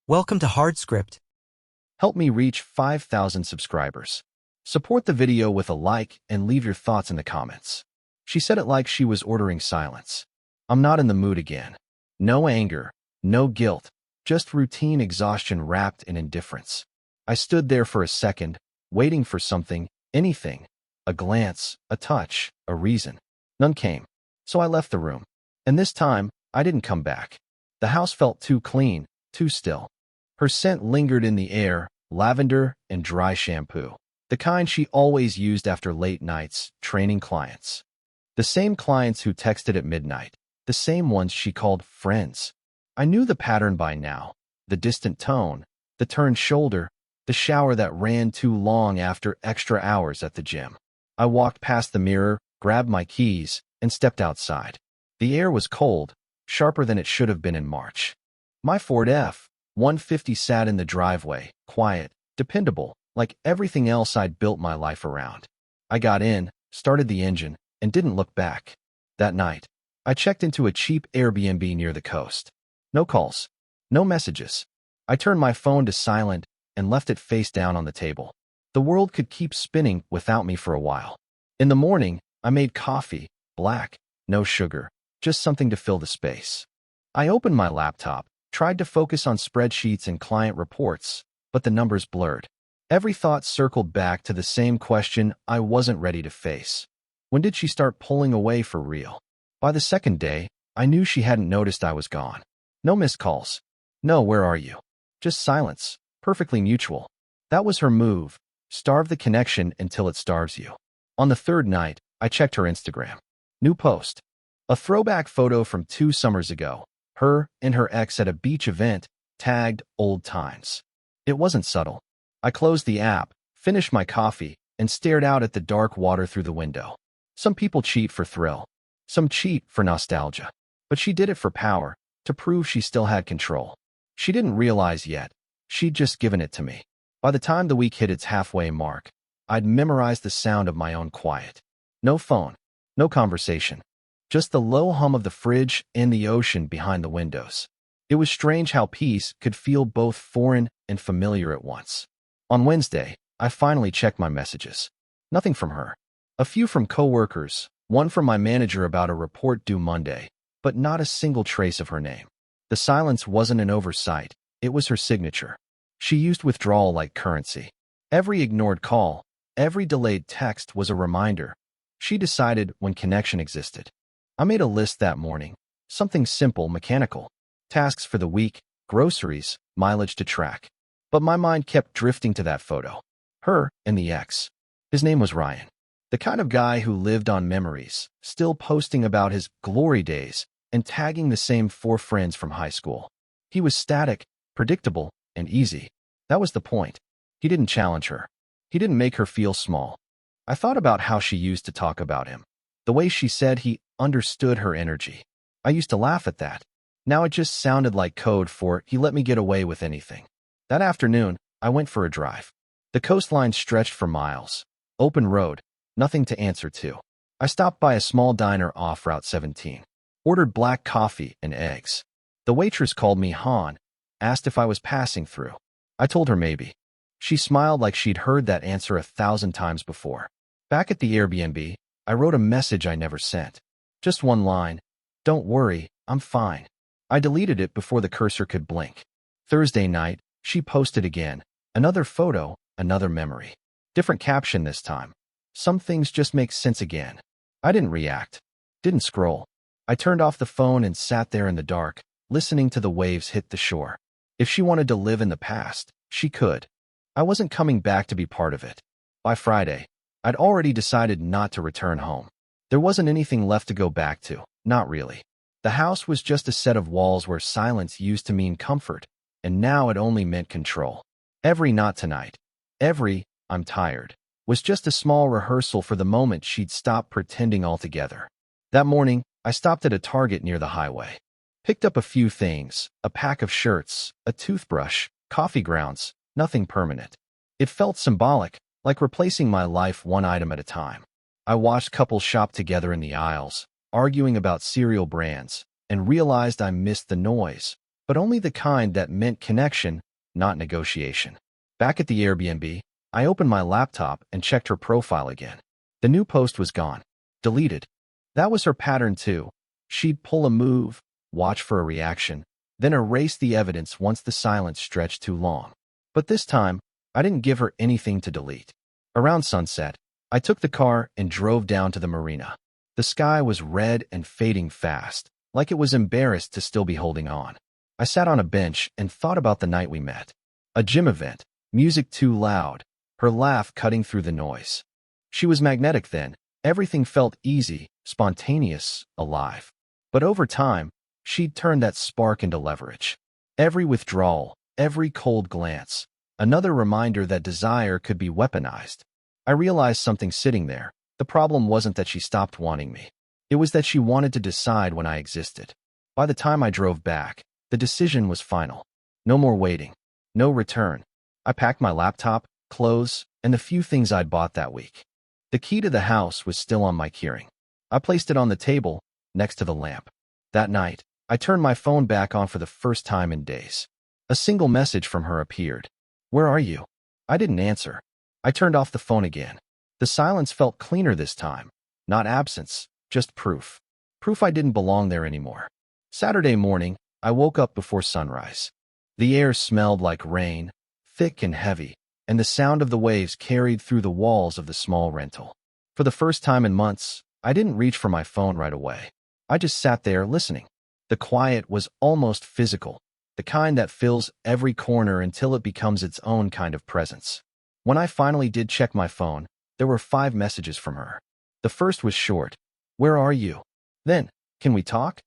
Welcome to HardScript. Help me reach 5,000 subscribers. Support the video with a like and leave your thoughts in the comments. She said it like she was ordering silence. I'm not in the mood again. No anger, no guilt, just routine exhaustion wrapped in indifference. I stood there for a second, waiting for something, anything. A glance, a touch, a reason. None came. So I left the room. And this time, I didn't come back. The house felt too clean, too still. Her scent lingered in the air, lavender and dry shampoo. The kind she always used after late nights, training clients. The same clients who texted at midnight. The same ones she called friends. I knew the pattern by now. The distant tone, the turned shoulder, the shower that ran too long after extra hours at the gym. I walked past the mirror, grabbed my keys, and stepped outside. The air was cold, sharper than it should have been in March. My Ford F-150 sat in the driveway, quiet, dependable, like everything else I'd built my life around. I got in, started the engine, and didn't look back. That night, I checked into a cheap Airbnb near the coast. No calls, no messages. I turned my phone to silent and left it face down on the table. The world could keep spinning without me for a while. In the morning, I made coffee, black, no sugar, just something to fill the space. I opened my laptop, tried to focus on spreadsheets and client reports, but the numbers blurred. Every thought circled back to the same question I wasn't ready to face. When did she start pulling away for real? By the second day, I knew she hadn't noticed I was gone. No missed calls. No, where are you? Just silence, perfectly mutual. That was her move. Starve the connection until it starves you. On the third night, I checked her Instagram. New post. A throwback photo from 2 summers ago. Her and her ex at a beach event, tagged old times. It wasn't subtle. I closed the app, finished my coffee, and stared out at the dark water through the window. Some people cheat for thrill. Some cheat for nostalgia. But she did it for power, to prove she still had control. She didn't realize yet. She'd just given it to me. By the time the week hit its halfway mark, I'd memorized the sound of my own quiet. No phone, no conversation. Just the low hum of the fridge and the ocean behind the windows. It was strange how peace could feel both foreign and familiar at once. On Wednesday, I finally checked my messages. Nothing from her. A few from coworkers, one from my manager about a report due Monday, but not a single trace of her name. The silence wasn't an oversight, it was her signature. She used withdrawal like currency. Every ignored call, every delayed text was a reminder. She decided when connection existed. I made a list that morning. Something simple, mechanical. Tasks for the week, groceries, mileage to track. But my mind kept drifting to that photo. Her and the ex. His name was Ryan. The kind of guy who lived on memories, still posting about his glory days and tagging the same 4 friends from high school. He was static, predictable, and easy. That was the point. He didn't challenge her. He didn't make her feel small. I thought about how she used to talk about him. The way she said he understood her energy. I used to laugh at that. Now it just sounded like code for he let me get away with anything. That afternoon, I went for a drive. The coastline stretched for miles. Open road, nothing to answer to. I stopped by a small diner off Route 17. Ordered black coffee and eggs. The waitress called me Han, asked if I was passing through. I told her maybe. She smiled like she'd heard that answer 1,000 times before. Back at the Airbnb, I wrote a message I never sent. Just one line. Don't worry, I'm fine. I deleted it before the cursor could blink. Thursday night, she posted again. Another photo, another memory. Different caption this time. Some things just make sense again. I didn't react. Didn't scroll. I turned off the phone and sat there in the dark, listening to the waves hit the shore. If she wanted to live in the past, she could. I wasn't coming back to be part of it. By Friday, I'd already decided not to return home. There wasn't anything left to go back to, not really. The house was just a set of walls where silence used to mean comfort, and now it only meant control. Every not tonight, every I'm tired, was just a small rehearsal for the moment she'd stop pretending altogether. That morning, I stopped at a Target near the highway. Picked up a few things, a pack of shirts, a toothbrush, coffee grounds, nothing permanent. It felt symbolic, like replacing my life one item at a time. I watched couples shop together in the aisles, arguing about cereal brands, and realized I missed the noise. but only the kind that meant connection, not negotiation. Back at the Airbnb, I opened my laptop and checked her profile again. The new post was gone. Deleted. That was her pattern too. She'd pull a move, watch for a reaction, then erase the evidence once the silence stretched too long. But this time, I didn't give her anything to delete. Around sunset, I took the car and drove down to the marina. The sky was red and fading fast, like it was embarrassed to still be holding on. I sat on a bench and thought about the night we met. A gym event, music too loud, her laugh cutting through the noise. She was magnetic then. Everything felt easy, spontaneous, alive. But over time, she'd turned that spark into leverage. Every withdrawal, every cold glance, another reminder that desire could be weaponized. I realized something sitting there. The problem wasn't that she stopped wanting me. It was that she wanted to decide when I existed. By the time I drove back, the decision was final. No more waiting. No return. I packed my laptop, clothes, and the few things I'd bought that week. The key to the house was still on my keyring. I placed it on the table, next to the lamp. That night, I turned my phone back on for the first time in days. A single message from her appeared. "Where are you?" I didn't answer. I turned off the phone again. The silence felt cleaner this time. Not absence, just proof. Proof I didn't belong there anymore. Saturday morning, I woke up before sunrise. The air smelled like rain, thick and heavy, and the sound of the waves carried through the walls of the small rental. For the first time in months, I didn't reach for my phone right away. I just sat there listening. The quiet was almost physical, the kind that fills every corner until it becomes its own kind of presence. When I finally did check my phone, there were 5 messages from her. The first was short. "Where are you?" Then, "Can we talk?"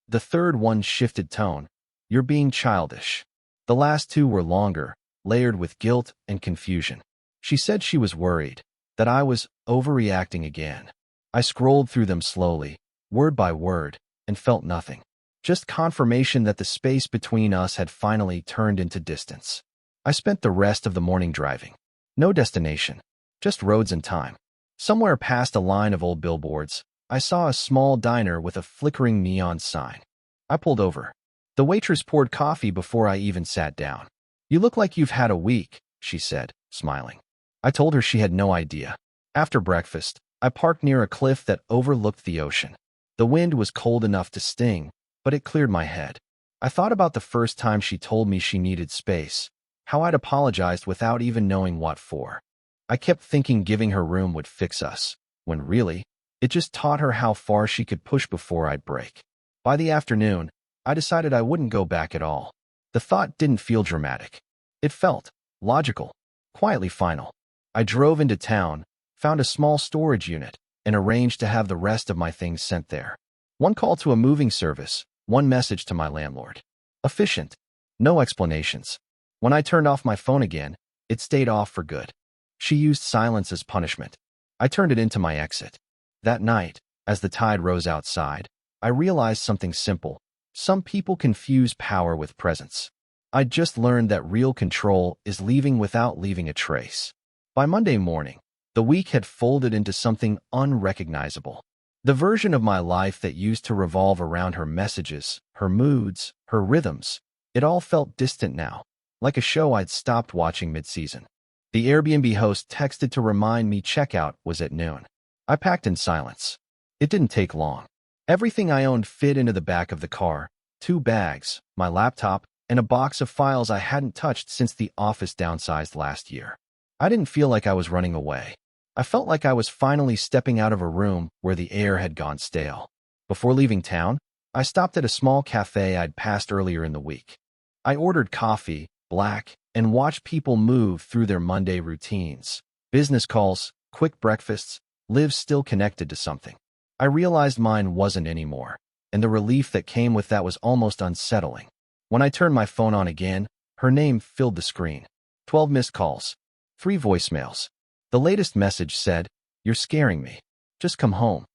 The third one shifted tone. "You're being childish." The last 2 were longer, layered with guilt and confusion. She said she was worried, that I was overreacting again. I scrolled through them slowly, word by word, and felt nothing. Just confirmation that the space between us had finally turned into distance. I spent the rest of the morning driving. No destination, just roads and time. Somewhere past a line of old billboards, I saw a small diner with a flickering neon sign. I pulled over. The waitress poured coffee before I even sat down. "You look like you've had a week," she said, smiling. I told her she had no idea. After breakfast, I parked near a cliff that overlooked the ocean. The wind was cold enough to sting, but it cleared my head. I thought about the first time she told me she needed space, how I'd apologized without even knowing what for. I kept thinking giving her room would fix us, when really, it just taught her how far she could push before I'd break. By the afternoon, I decided I wouldn't go back at all. The thought didn't feel dramatic. It felt logical, quietly final. I drove into town, found a small storage unit, and arranged to have the rest of my things sent there. One call to a moving service, one message to my landlord. Efficient. No explanations. When I turned off my phone again, it stayed off for good. She used silence as punishment. I turned it into my exit. That night, as the tide rose outside, I realized something simple. Some people confuse power with presence. I'd just learned that real control is leaving without leaving a trace. By Monday morning, the week had folded into something unrecognizable. The version of my life that used to revolve around her messages, her moods, her rhythms, it all felt distant now, like a show I'd stopped watching mid-season. The Airbnb host texted to remind me checkout was at noon. I packed in silence. It didn't take long. Everything I owned fit into the back of the car, 2 bags, my laptop, and a box of files I hadn't touched since the office downsized last year. I didn't feel like I was running away. I felt like I was finally stepping out of a room where the air had gone stale. Before leaving town, I stopped at a small cafe I'd passed earlier in the week. I ordered coffee, black, and watched people move through their Monday routines. Business calls, quick breakfasts, lives still connected to something. I realized mine wasn't anymore, and the relief that came with that was almost unsettling. When I turned my phone on again, her name filled the screen. 12 missed calls. 3 voicemails. The latest message said, "You're scaring me. Just come home."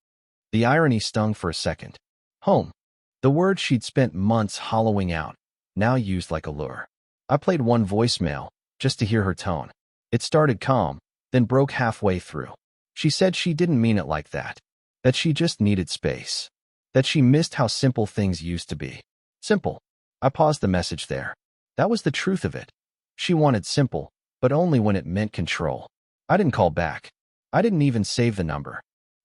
The irony stung for a second. Home. The word she'd spent months hollowing out, now used like a lure. I played one voicemail, just to hear her tone. It started calm, then broke halfway through. She said she didn't mean it like that. That she just needed space. That she missed how simple things used to be. Simple. I paused the message there. That was the truth of it. She wanted simple, but only when it meant control. I didn't call back. I didn't even save the number.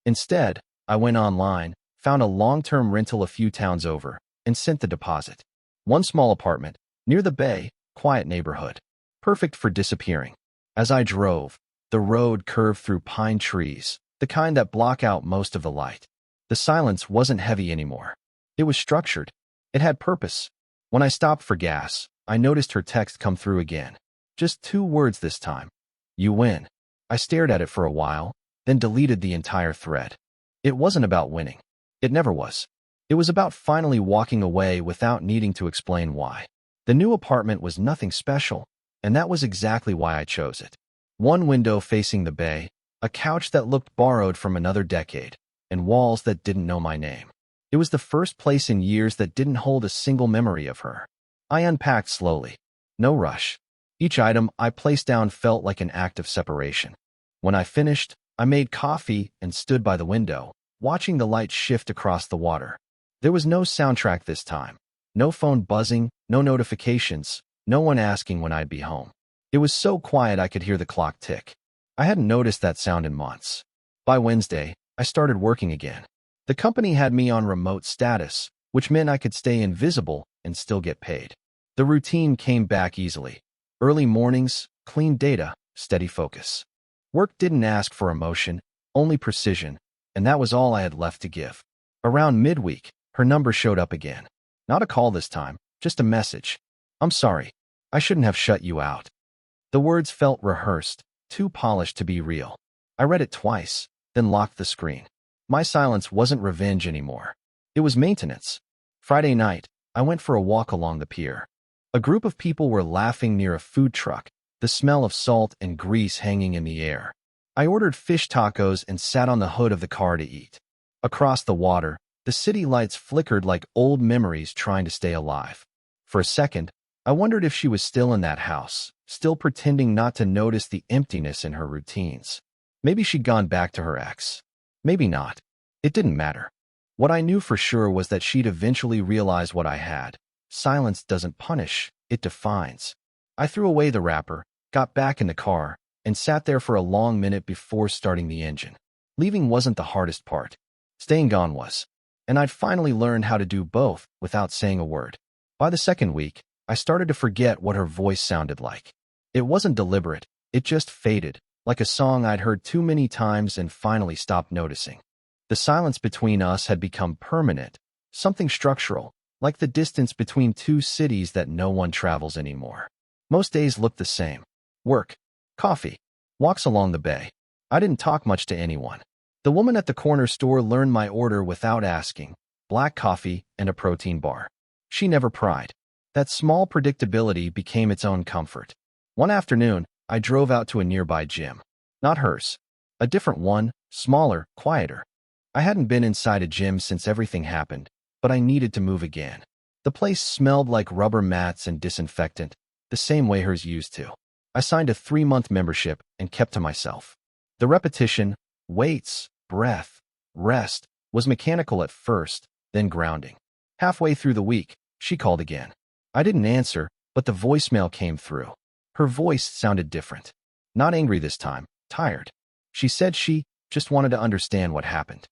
Instead, I went online, found a long-term rental a few towns over, and sent the deposit. One small apartment, near the bay, quiet neighborhood. Perfect for disappearing. As I drove, the road curved through pine trees, the kind that block out most of the light. The silence wasn't heavy anymore. It was structured. It had purpose. When I stopped for gas, I noticed her text come through again. Just 2 words this time. You win. I stared at it for a while, then deleted the entire thread. It wasn't about winning. It never was. It was about finally walking away without needing to explain why. The new apartment was nothing special, and that was exactly why I chose it. One window facing the bay, a couch that looked borrowed from another decade, and walls that didn't know my name. It was the first place in years that didn't hold a single memory of her. I unpacked slowly. No rush. Each item I placed down felt like an act of separation. When I finished, I made coffee and stood by the window, watching the light shift across the water. There was no soundtrack this time. No phone buzzing, no notifications, no one asking when I'd be home. It was so quiet I could hear the clock tick. I hadn't noticed that sound in months. By Wednesday, I started working again. The company had me on remote status, which meant I could stay invisible and still get paid. The routine came back easily. Early mornings, clean data, steady focus. Work didn't ask for emotion, only precision, and that was all I had left to give. Around midweek, her number showed up again. Not a call this time, just a message. I'm sorry. I shouldn't have shut you out. The words felt rehearsed, too polished to be real. I read it twice, then locked the screen. My silence wasn't revenge anymore. It was maintenance. Friday night, I went for a walk along the pier. A group of people were laughing near a food truck, the smell of salt and grease hanging in the air. I ordered fish tacos and sat on the hood of the car to eat. Across the water, the city lights flickered like old memories trying to stay alive. For a second, I wondered if she was still in that house, still pretending not to notice the emptiness in her routines. Maybe she'd gone back to her ex. Maybe not. It didn't matter. What I knew for sure was that she'd eventually realize what I had. Silence doesn't punish, it defines. I threw away the wrapper, got back in the car, and sat there for a long minute before starting the engine. Leaving wasn't the hardest part. Staying gone was. And I'd finally learned how to do both without saying a word. By the second week, I started to forget what her voice sounded like. It wasn't deliberate, it just faded, like a song I'd heard too many times and finally stopped noticing. The silence between us had become permanent, something structural, like the distance between 2 cities that no one travels anymore. Most days looked the same. Work, coffee, walks along the bay. I didn't talk much to anyone. The woman at the corner store learned my order without asking, black coffee and a protein bar. She never pried. That small predictability became its own comfort. One afternoon, I drove out to a nearby gym. Not hers. A different one, smaller, quieter. I hadn't been inside a gym since everything happened, but I needed to move again. The place smelled like rubber mats and disinfectant, the same way hers used to. I signed a 3-month membership and kept to myself. The repetition, weights, breath, rest, was mechanical at first, then grounding. Halfway through the week, she called again. I didn't answer, but the voicemail came through. Her voice sounded different. Not angry this time, tired. She said she just wanted to understand what happened.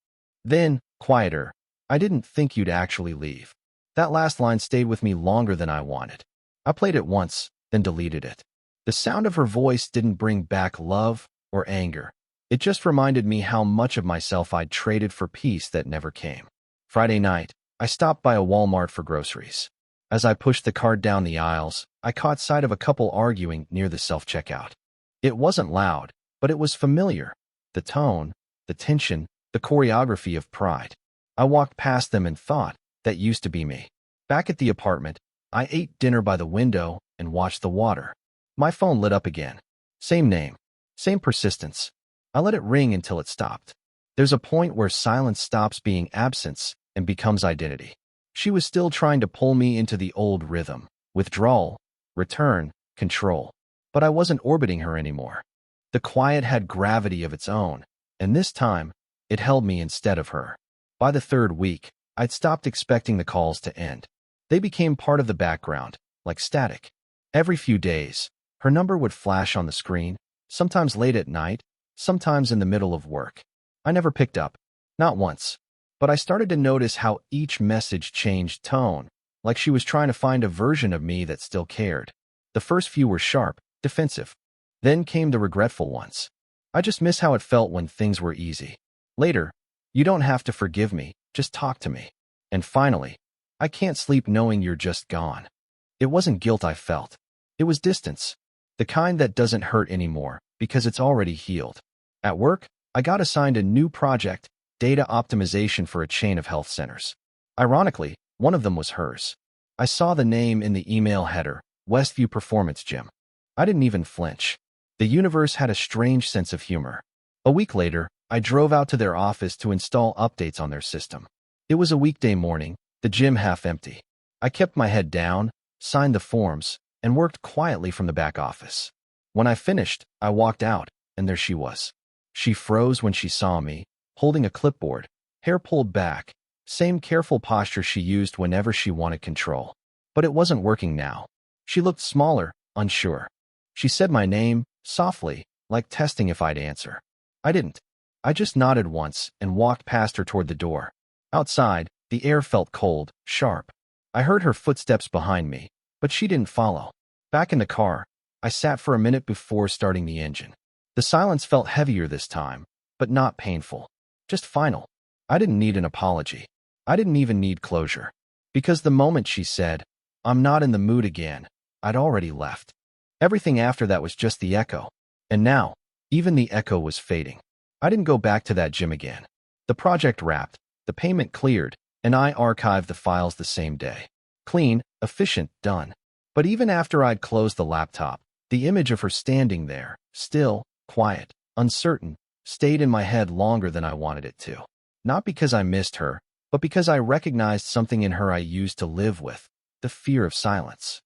Then, quieter, I didn't think you'd actually leave. That last line stayed with me longer than I wanted. I played it once, then deleted it. The sound of her voice didn't bring back love or anger. It just reminded me how much of myself I'd traded for peace that never came. Friday night, I stopped by a Walmart for groceries. As I pushed the cart down the aisles, I caught sight of a couple arguing near the self-checkout. It wasn't loud, but it was familiar. The tone, the tension, the choreography of pride. I walked past them and thought, that used to be me. Back at the apartment, I ate dinner by the window and watched the water. My phone lit up again. Same name, same persistence. I let it ring until it stopped. There's a point where silence stops being absence and becomes identity. She was still trying to pull me into the old rhythm, withdrawal, return, control. But I wasn't orbiting her anymore. The quiet had gravity of its own, and this time, it held me instead of her. By the 3rd week, I'd stopped expecting the calls to end. They became part of the background, like static. Every few days, her number would flash on the screen, sometimes late at night, sometimes in the middle of work. I never picked up, not once. But I started to notice how each message changed tone, like she was trying to find a version of me that still cared. The first few were sharp, defensive. Then came the regretful ones. I just miss how it felt when things were easy. Later, you don't have to forgive me, just talk to me. And finally, I can't sleep knowing you're just gone. It wasn't guilt I felt. It was distance. The kind that doesn't hurt anymore, because it's already healed. At work, I got assigned a new project, data optimization for a chain of health centers. Ironically, one of them was hers. I saw the name in the email header, Westview Performance Gym. I didn't even flinch. The universe had a strange sense of humor. A week later, I drove out to their office to install updates on their system. It was a weekday morning, the gym half empty. I kept my head down, signed the forms, and worked quietly from the back office. When I finished, I walked out, and there she was. She froze when she saw me, holding a clipboard, hair pulled back, same careful posture she used whenever she wanted control. But it wasn't working now. She looked smaller, unsure. She said my name, softly, like testing if I'd answer. I didn't. I just nodded once and walked past her toward the door. Outside, the air felt cold, sharp. I heard her footsteps behind me, but she didn't follow. Back in the car, I sat for a minute before starting the engine. The silence felt heavier this time, but not painful. Just final. I didn't need an apology. I didn't even need closure. Because the moment she said, "I'm not in the mood again," I'd already left. Everything after that was just the echo. And now, even the echo was fading. I didn't go back to that gym again. The project wrapped, the payment cleared, and I archived the files the same day. Clean, efficient, done. But even after I'd closed the laptop, the image of her standing there, still, quiet, uncertain, stayed in my head longer than I wanted it to. Not because I missed her, but because I recognized something in her I used to live with, the fear of silence.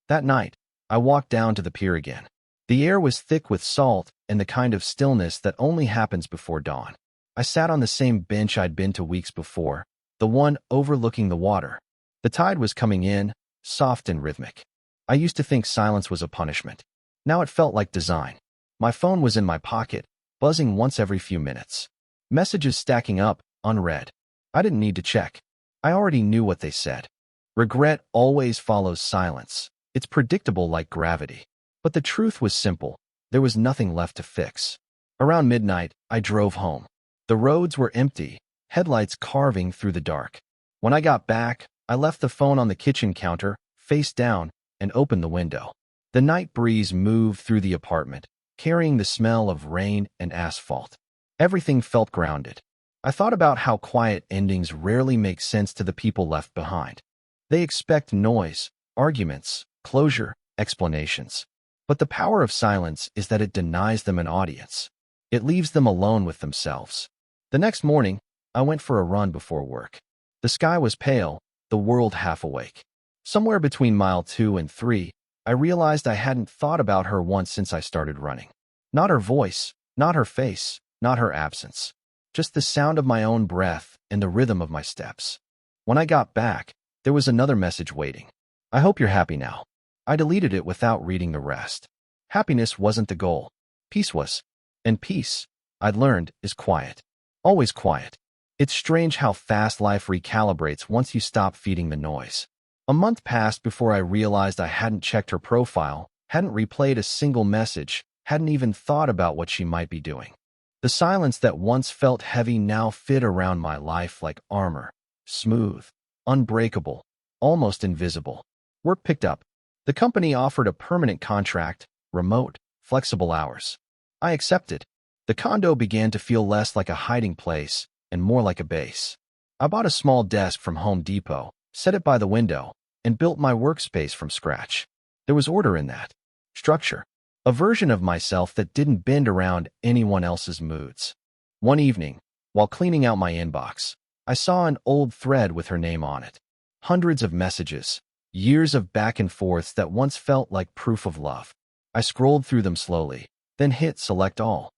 That night, I walked down to the pier again. The air was thick with salt and the kind of stillness that only happens before dawn. I sat on the same bench I'd been to weeks before, the one overlooking the water. The tide was coming in, soft and rhythmic. I used to think silence was a punishment. Now it felt like design. My phone was in my pocket, buzzing once every few minutes. Messages stacking up, unread. I didn't need to check. I already knew what they said. Regret always follows silence. It's predictable like gravity. But the truth was simple. There was nothing left to fix. Around midnight, I drove home. The roads were empty, headlights carving through the dark. When I got back, I left the phone on the kitchen counter, face down, and opened the window. The night breeze moved through the apartment, carrying the smell of rain and asphalt. Everything felt grounded. I thought about how quiet endings rarely make sense to the people left behind. They expect noise, arguments, closure, explanations. But the power of silence is that it denies them an audience. It leaves them alone with themselves. The next morning, I went for a run before work. The sky was pale, the world half awake. Somewhere between mile 2 and 3, I realized I hadn't thought about her once since I started running. Not her voice, not her face, not her absence. Just the sound of my own breath and the rhythm of my steps. When I got back, there was another message waiting. "I hope you're happy now." I deleted it without reading the rest. Happiness wasn't the goal. Peace was. And peace, I'd learned, is quiet. Always quiet. It's strange how fast life recalibrates once you stop feeding the noise. A month passed before I realized I hadn't checked her profile, hadn't replayed a single message, hadn't even thought about what she might be doing. The silence that once felt heavy now fit around my life like armor. Smooth, unbreakable, almost invisible. Work picked up. The company offered a permanent contract, remote, flexible hours. I accepted. The condo began to feel less like a hiding place and more like a base. I bought a small desk from Home Depot, set it by the window, and built my workspace from scratch. There was order in that. Structure. A version of myself that didn't bend around anyone else's moods. One evening, while cleaning out my inbox, I saw an old thread with her name on it. Hundreds of messages, years of back and forths that once felt like proof of love. I scrolled through them slowly, then hit select all.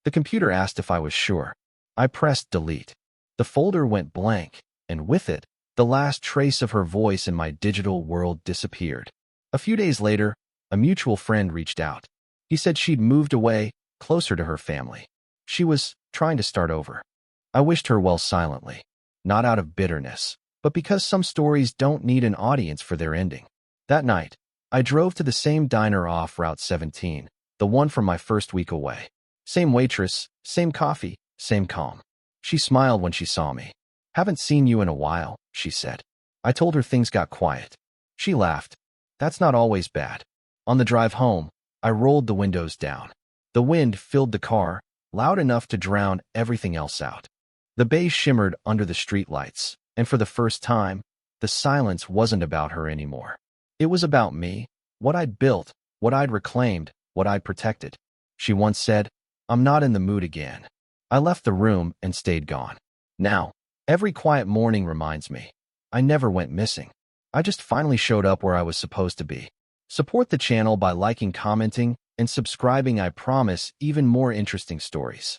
The computer asked if I was sure. I pressed delete. The folder went blank, and with it, The last trace of her voice in my digital world disappeared. A few days later, a mutual friend reached out. He said she'd moved away, closer to her family. She was trying to start over. I wished her well silently, not out of bitterness, but because some stories don't need an audience for their ending. That night, I drove to the same diner off Route 17, the one from my first week away. Same waitress, same coffee, same calm. She smiled when she saw me. "Haven't seen you in a while," she said. I told her things got quiet. She laughed. "That's not always bad." On the drive home, I rolled the windows down. The wind filled the car, loud enough to drown everything else out. The bay shimmered under the streetlights, and for the first time, the silence wasn't about her anymore. It was about me, what I'd built, what I'd reclaimed, what I'd protected. She once said, "I'm not in the mood again." I left the room and stayed gone. Now, every quiet morning reminds me. I never went missing. I just finally showed up where I was supposed to be. Support the channel by liking, commenting, and subscribing. I promise even more interesting stories.